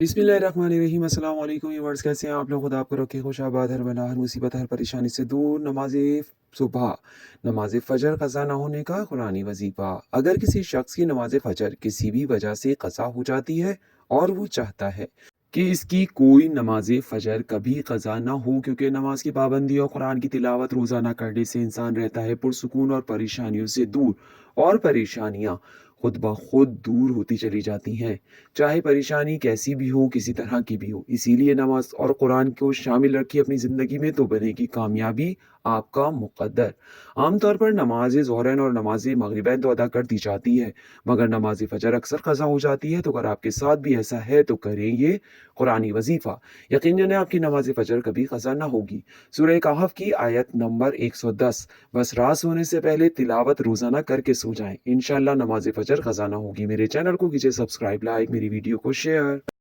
बिस्मिल्लाहिर्रहमानिर्रहीम अस्सलाम वालेकुम व्यूअर्स, कैसे हैं आप लोग? खुदा आपको रखे खुश आबाद, हर बला, हर मुसीबत, हर परेशानी से दूर। सुबह, नमाज फ़जर क़ज़ा ना होने का कुरानी वजीफ़ा। अगर किसी शख्स की नमाज फ़जर किसी भी वजह से क़ज़ा हो जाती है और वो चाहता है कि इसकी कोई नमाज फ़जर कभी क़ज़ा ना हो, क्योंकि नमाज की पाबंदी और कुरान की तिलावत रोज़ाना करने से इंसान रहता है पुरसुकून और परेशानियों से दूर, और परेशानियाँ खुद ब खुद दूर होती चली जाती हैं। चाहे परेशानी कैसी भी हो, किसी तरह की भी हो। इसीलिए नमाज और कुरान को शामिल रखिए अपनी ज़िंदगी में, तो बनेगी कामयाबी आपका मुक़द्दर। आमतौर पर नमाज ज़ोहरैन और नमाज मग़रिबैन तो अदा कर दी जाती है, मगर नमाज फ़जर अक्सर क़ज़ा हो जाती है। तो अगर आपके साथ भी ऐसा है तो करें ये कुरानी वजीफ़ा। यकीन जानिए आपकी नमाज फ़जर कभी क़ज़ा ना होगी। सूरह कहफ की आयत नंबर 110। बस रात सोने से पहले तिलावत रोज़ाना करके सो जाएँ। इंशाअल्लाह नमाज फ़जर क़ज़ा ना होगी। मेरे चैनल को कीजिए सब्सक्राइब, लाइक, मेरी वीडियो को शेयर।